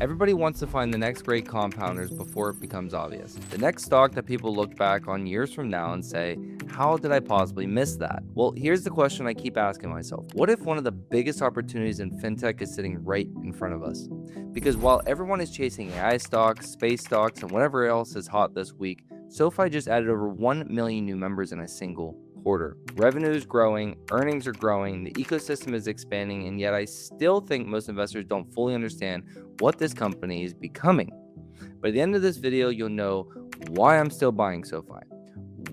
Everybody wants to find the next great compounders before it becomes obvious. The next stock that people look back on years from now and say, how did I possibly miss that? Well, here's the question I keep asking myself. What if one of the biggest opportunities in fintech is sitting right in front of us? Because while everyone is chasing AI stocks, space stocks, and whatever else is hot this week, SoFi just added over 1 million new members in a single quarter. Revenue is growing, earnings are growing, the ecosystem is expanding, and yet I still think most investors don't fully understand what this company is becoming. By the end of this video, you'll know why I'm still buying SoFi,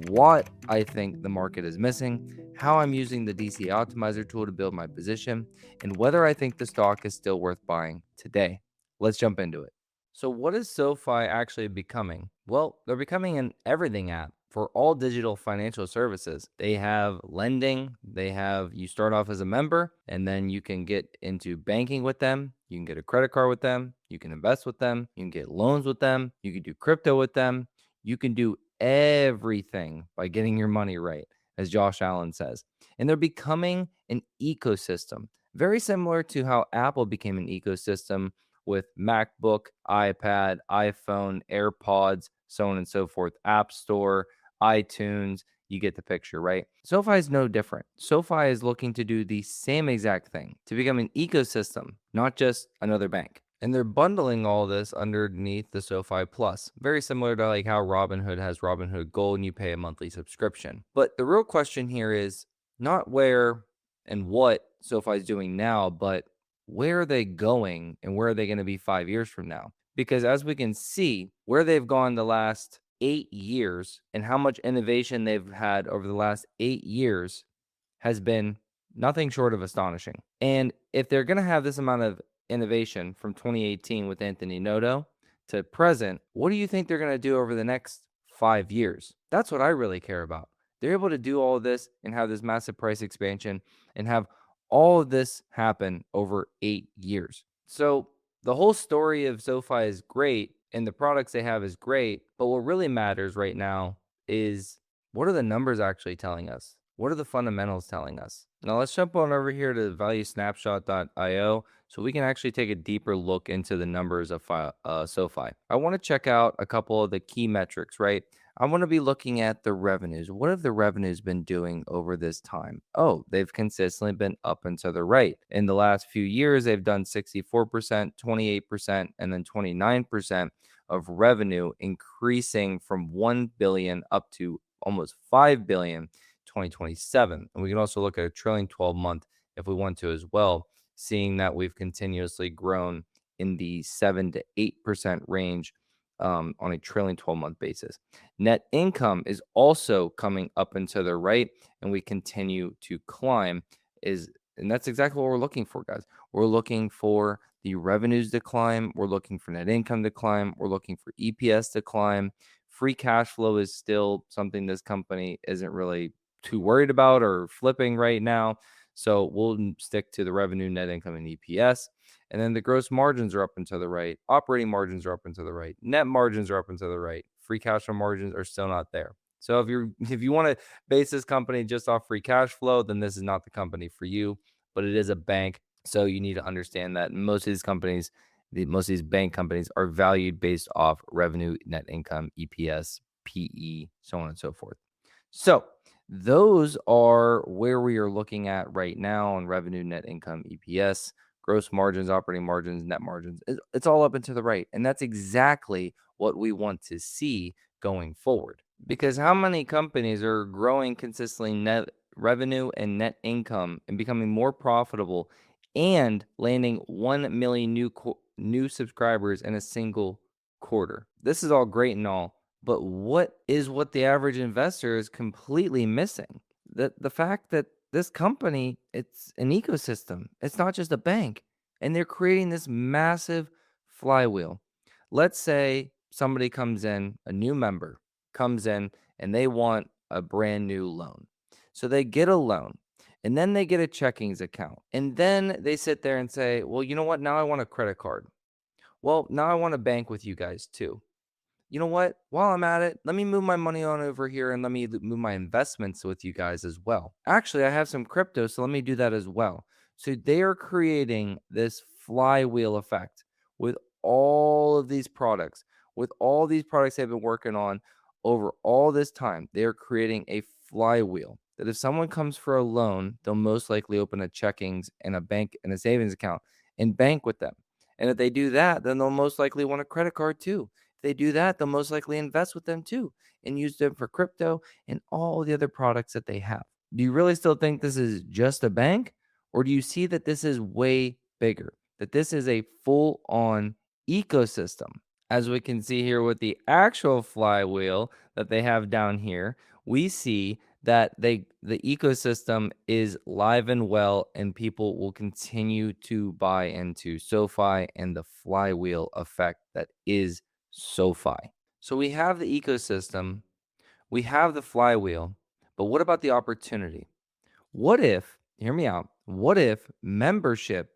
what I think the market is missing, how I'm using the DCA Optimizer tool to build my position, and whether I think the stock is still worth buying today. Let's jump into it. So what is SoFi actually becoming? Well, they're becoming an everything app for all digital financial services. They have lending, you start off as a member, and then you can get into banking with them. You can get a credit card with them. You can invest with them. You can get loans with them. You can do crypto with them. You can do everything by getting your money right, as Josh Allen says. And they're becoming an ecosystem, very similar to how Apple became an ecosystem with MacBook, iPad, iPhone, AirPods, so on and so forth, App Store, iTunes. You get the picture, right? SoFi is no different. SoFi is looking to do the same exact thing, to become an ecosystem, not just another bank. And they're bundling all this underneath the SoFi Plus, very similar to like how Robinhood has Robinhood Gold and you pay a monthly subscription. But the real question here is not where and what SoFi is doing now, but where are they going and where are they going to be 5 years from now? Because as we can see, where they've gone the last 8 years and how much innovation they've had over the last 8 years has been nothing short of astonishing. And if they're going to have this amount of innovation from 2018 with Anthony Noto to present, what do you think they're going to do over the next 5 years? That's what I really care about. They're able to do all of this and have this massive price expansion and have all of this happen over 8 years. So the whole story of SoFi is great and the products they have is great, but what really matters right now is what are the numbers actually telling us? What are the fundamentals telling us? Now let's jump on over here to valuesnapshot.io so we can actually take a deeper look into the numbers of SoFi. I want to check out a couple of the key metrics, right? I want to be looking at the revenues. What have the revenues been doing over this time? Oh, they've consistently been up and to the right. In the last few years, they've done 64%, 28%, and then 29% of revenue, increasing from 1 billion up to almost 5 billion 2027. And we can also look at a trailing 12 month if we want to as well, seeing that we've continuously grown in the 7 to 8% range on a trailing 12-month basis. Net income is also coming up and to the right, and we continue to climb. And that's exactly what we're looking for, guys. We're looking for the revenues to climb. We're looking for net income to climb. We're looking for EPS to climb. Free cash flow is still something this company isn't really too worried about or flipping right now. So we'll stick to the revenue, net income, and EPS. And then the gross margins are up and to the right. Operating margins are up and to the right. Net margins are up and to the right. Free cash flow margins are still not there. So if you want to base this company just off free cash flow, then this is not the company for you. But it is a bank, so you need to understand that most of these companies, most of these bank companies, are valued based off revenue, net income, EPS, PE, so on and so forth. So those are where we are looking at right now on revenue, net income, EPS, gross margins, operating margins, net margins. It's all up and to the right. And that's exactly what we want to see going forward. Because how many companies are growing consistently net revenue and net income and becoming more profitable and landing 1 million new subscribers in a single quarter? This is all great and all. But what the average investor is completely missing? The fact that this company, it's an ecosystem. It's not just a bank. And they're creating this massive flywheel. Let's say somebody comes in, a new member comes in, and they want a brand new loan. So they get a loan, and then they get a checkings account. And then they sit there and say, well, you know what? Now I want a credit card. Well, now I want to bank with you guys too. You know what? While I'm at it, let me move my money on over here and let me move my investments with you guys as well. Actually, I have some crypto, so let me do that as well. So they are creating this flywheel effect with all of these products, with all these products they've been working on over all this time, they're creating a flywheel that if someone comes for a loan, they'll most likely open a checkings and a bank and a savings account and bank with them. And if they do that, then they'll most likely want a credit card too. If they do that, they'll most likely invest with them too and use them for crypto and all the other products that they have. Do you really still think this is just a bank? Or do you see that this is way bigger? That this is a full on ecosystem? As we can see here with the actual flywheel that they have down here, we see that the ecosystem is live and well, and people will continue to buy into SoFi and the flywheel effect that is SoFi. So we have the ecosystem, we have the flywheel, but what about the opportunity? What if, hear me out, what if membership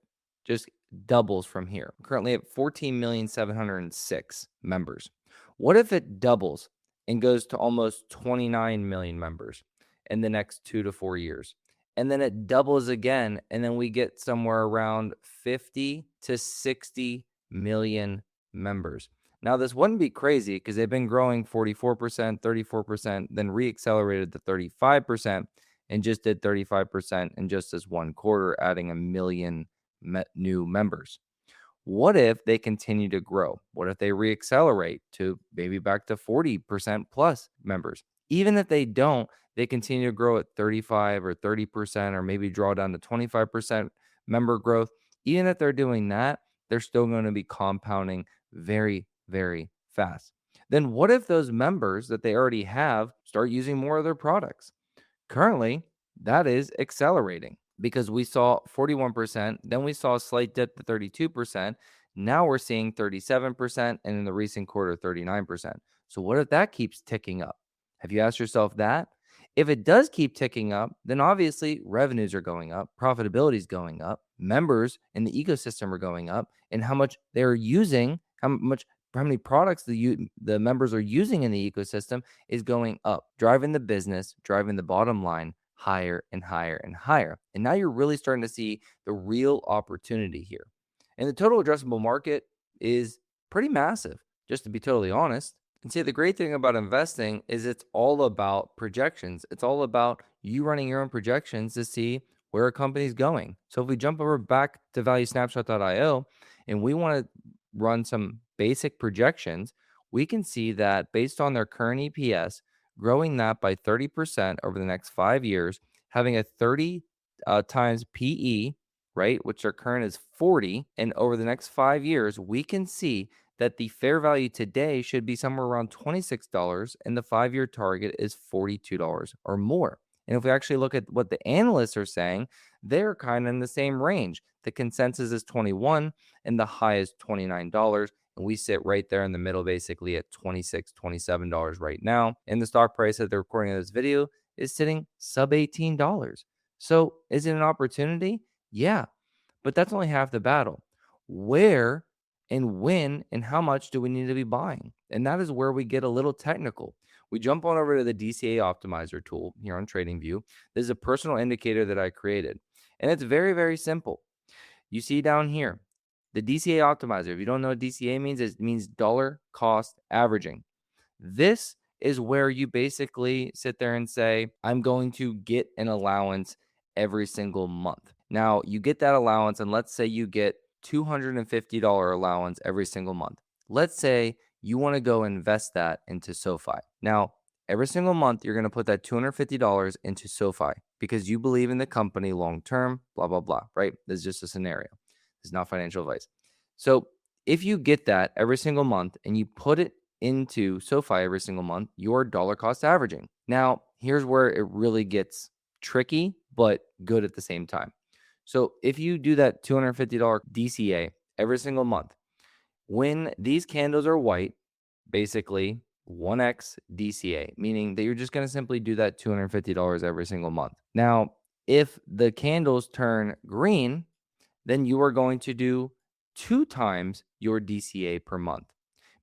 just doubles from here? I'm currently at 14,706 members. What if it doubles and goes to almost 29 million members in the next 2 to 4 years? And then it doubles again, and then we get somewhere around 50 to 60 million members. Now, this wouldn't be crazy because they've been growing 44%, 34%, then reaccelerated to 35% and just did 35% in just this one quarter, adding a million new members. What if they continue to grow? What if they reaccelerate to maybe back to 40% plus members? Even if they don't, they continue to grow at 35 or 30%, or maybe draw down to 25% member growth. Even if they're doing that, they're still going to be compounding very, very fast. Then what if those members that they already have start using more of their products? Currently, that is accelerating because we saw 41%, then we saw a slight dip to 32%. Now we're seeing 37%, and in the recent quarter, 39%. So, what if that keeps ticking up? Have you asked yourself that? If it does keep ticking up, then obviously revenues are going up, profitability is going up, members in the ecosystem are going up, and how much they're using, how many products the members are using in the ecosystem is going up, driving the business, driving the bottom line higher and higher and higher. And now you're really starting to see the real opportunity here. And the total addressable market is pretty massive, just to be totally honest. And see, the great thing about investing is it's all about projections. It's all about you running your own projections to see where a company's going. So if we jump over back to valuesnapshot.io and we want to run some basic projections, we can see that based on their current EPS, growing that by 30% over the next 5 years, having a 30 times PE, right, which their current is 40, and over the next 5 years, we can see that the fair value today should be somewhere around $26, and the 5-year target is $42 or more. And if we actually look at what the analysts are saying, they're kind of in the same range. The consensus is 21 and the high is $29. And we sit right there in the middle, basically at $26, $27 right now. And the stock price at the recording of this video is sitting sub $18. So is it an opportunity? Yeah, but that's only half the battle. Where and when and how much do we need to be buying? And that is where we get a little technical. We jump on over to the DCA Optimizer tool here on TradingView. This is a personal indicator that I created, and it's very, very simple. You see down here, the DCA Optimizer. If you don't know what DCA means, it means dollar cost averaging. This is where you basically sit there and say, I'm going to get an allowance every single month. Now, you get that allowance, and let's say you get $250 allowance every single month. Let's say you want to go invest that into SoFi. Now, every single month, you're going to put that $250 into SoFi because you believe in the company long term, blah, blah, blah, right? This is just a scenario. This is not financial advice. So if you get that every single month and you put it into SoFi every single month, you're dollar cost averaging. Now, here's where it really gets tricky, but good at the same time. So if you do that $250 DCA every single month, when these candles are white, basically 1x DCA, meaning that you're just going to simply do that $250 every single month. Now, if the candles turn green, then you are going to do 2 times your DCA per month,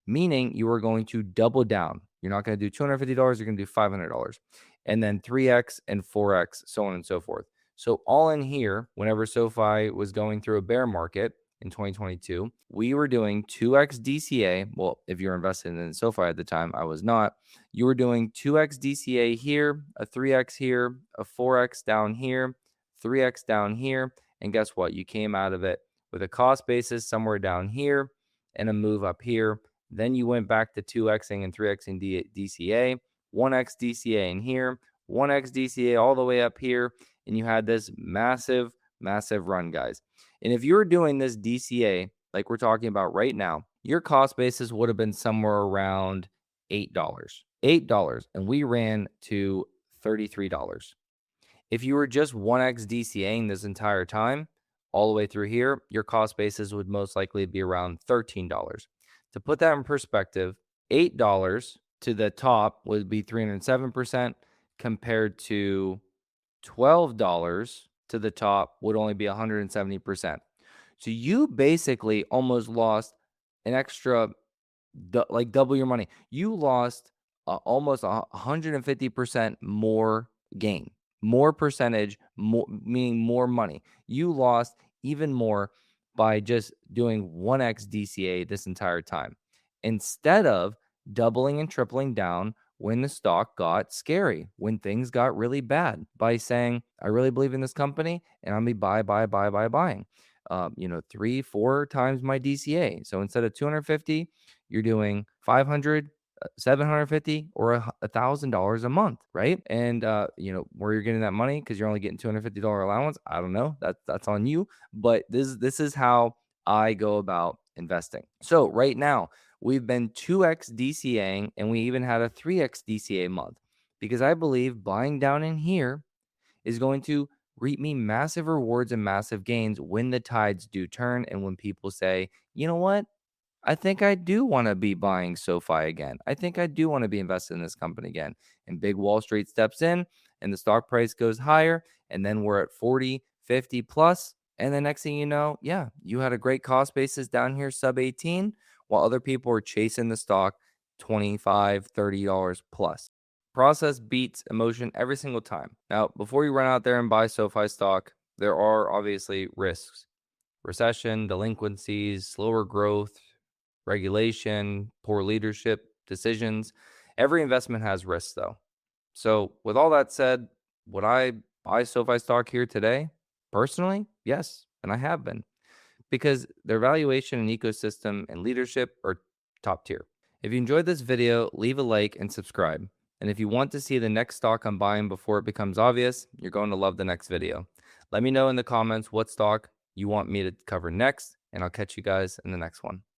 meaning you are going to double down. You're not going to do $250, you're going to do $500, and then 3x and 4x, so on and so forth. So all in here, whenever SoFi was going through a bear market, in 2022, we were doing 2x DCA. Well, if you're invested in SoFi at the time, I was not. You were doing 2x DCA here, a 3x here, a 4x down here, 3x down here. And guess what? You came out of it with a cost basis somewhere down here and a move up here. Then you went back to 2xing and 3xing DCA, 1x DCA in here, 1x DCA all the way up here. And you had this massive run, guys. And if you're doing this DCA, like we're talking about right now, your cost basis would have been somewhere around $8. $8. And we ran to $33. If you were just 1x DCAing this entire time, all the way through here, your cost basis would most likely be around $13. To put that in perspective, $8 to the top would be 307% compared to $12 to the top would only be 170%. So you basically almost lost an extra, like double your money. You lost almost 150% more gain, more percentage, more, meaning more money. You lost even more by just doing 1x DCA this entire time, instead of doubling and tripling down when the stock got scary, when things got really bad, by saying, I really believe in this company and I'm gonna be buying. 3-4 times my DCA. So instead of 250, you're doing 500, 750, or $1,000 a month, right? And where you're getting that money, because you're only getting $250 allowance, I don't know. That's on you. But this is how I go about investing. So right now, we've been 2x DCAing, and we even had a 3x DCA month, because I believe buying down in here is going to reap me massive rewards and massive gains when the tides do turn, and when people say, you know what? I think I do want to be buying SoFi again. I think I do want to be invested in this company again. And big Wall Street steps in and the stock price goes higher. And then we're at 40, 50 plus. And the next thing you know, yeah, you had a great cost basis down here, sub 18, while other people are chasing the stock $25, $30 plus. Process beats emotion every single time. Now, before you run out there and buy SoFi stock, there are obviously risks: recession, delinquencies, slower growth, regulation, poor leadership, decisions. Every investment has risks, though. So, with all that said, would I buy SoFi stock here today? Personally, yes, and I have been, because their valuation and ecosystem and leadership are top tier. If you enjoyed this video, leave a like and subscribe. And if you want to see the next stock I'm buying before it becomes obvious, you're going to love the next video. Let me know in the comments what stock you want me to cover next, and I'll catch you guys in the next one.